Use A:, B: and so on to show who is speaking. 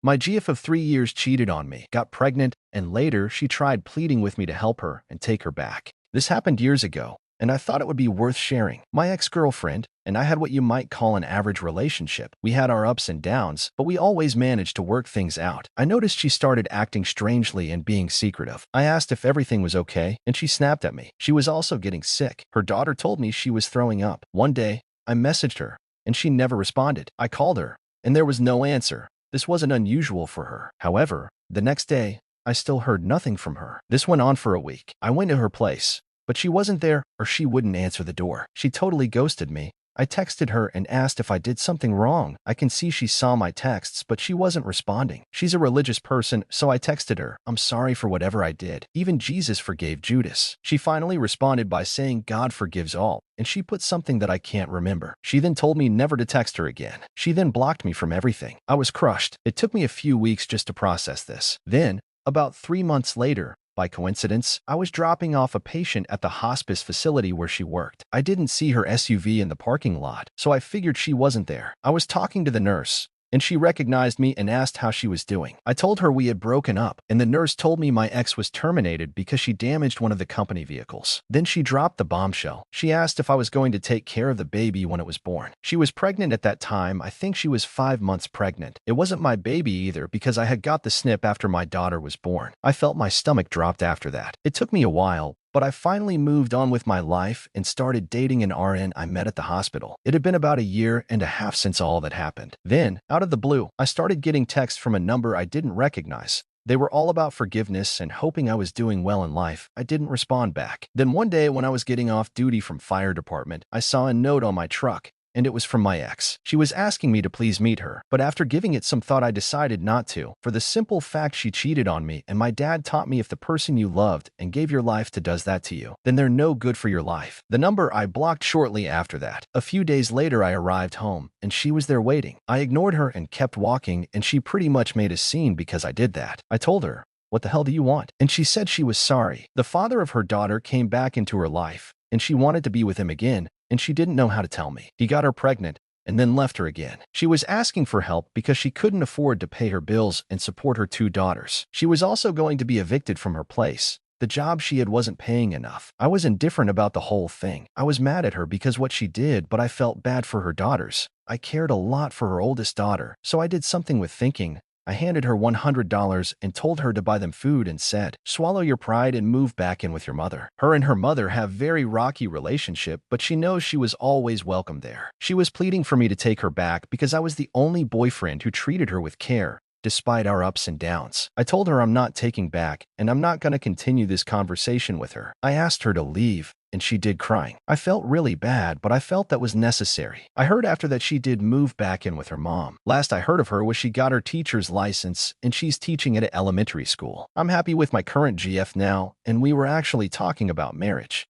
A: My GF of 3 years cheated on me, got pregnant, and later she tried pleading with me to help her and take her back. This happened years ago, and I thought it would be worth sharing. My ex-girlfriend and I had what you might call an average relationship. We had our ups and downs, but we always managed to work things out. I noticed she started acting strangely and being secretive. I asked if everything was okay, and she snapped at me. She was also getting sick. Her daughter told me she was throwing up. One day, I messaged her, and she never responded. I called her, and there was no answer. This wasn't unusual for her. However, the next day, I still heard nothing from her. This went on for a week. I went to her place, but she wasn't there or she wouldn't answer the door. She totally ghosted me. I texted her and asked if I did something wrong. I can see she saw my texts, but she wasn't responding. She's a religious person, so I texted her, "I'm sorry for whatever I did. Even Jesus forgave Judas." She finally responded by saying God forgives all, and she put something that I can't remember. She then told me never to text her again. She then blocked me from everything. I was crushed. It took me a few weeks just to process this. Then, about 3 months later, by coincidence, I was dropping off a patient at the hospice facility where she worked. I didn't see her SUV in the parking lot, so I figured she wasn't there. I was talking to the nurse, and she recognized me and asked how she was doing. I told her we had broken up, and the nurse told me my ex was terminated because she damaged one of the company vehicles. Then she dropped the bombshell. She asked if I was going to take care of the baby when it was born. She was pregnant at that time. I think she was 5 months pregnant. It wasn't my baby either because I had got the snip after my daughter was born. I felt my stomach dropped after that. It took me a while, but I finally moved on with my life and started dating an RN I met at the hospital. It had been about a year and a half since all that happened. Then, out of the blue, I started getting texts from a number I didn't recognize. They were all about forgiveness and hoping I was doing well in life. I didn't respond back. Then one day when I was getting off duty from fire department, I saw a note on my truck, and it was from my ex. She was asking me to please meet her, but after giving it some thought I decided not to, for the simple fact she cheated on me, and my dad taught me if the person you loved and gave your life to does that to you, then they're no good for your life. The number I blocked shortly after that. A few days later I arrived home, and she was there waiting. I ignored her and kept walking, and she pretty much made a scene because I did that. I told her, "What the hell do you want?" And she said she was sorry. The father of her daughter came back into her life, and she wanted to be with him again, and she didn't know how to tell me. He got her pregnant and then left her again. She was asking for help because she couldn't afford to pay her bills and support her 2 daughters. She was also going to be evicted from her place. The job she had wasn't paying enough. I was indifferent about the whole thing. I was mad at her because what she did, but I felt bad for her daughters. I cared a lot for her oldest daughter, so I did something with thinking. I handed her $100 and told her to buy them food and said, "Swallow your pride and move back in with your mother." Her and her mother have very rocky relationship, but she knows she was always welcome there. She was pleading for me to take her back because I was the only boyfriend who treated her with care, despite our ups and downs. I told her I'm not taking back, and I'm not going to continue this conversation with her. I asked her to leave, and she did, crying. I felt really bad, but I felt that was necessary. I heard after that she did move back in with her mom. Last I heard of her was she got her teacher's license, and she's teaching at an elementary school. I'm happy with my current GF now, and we were actually talking about marriage.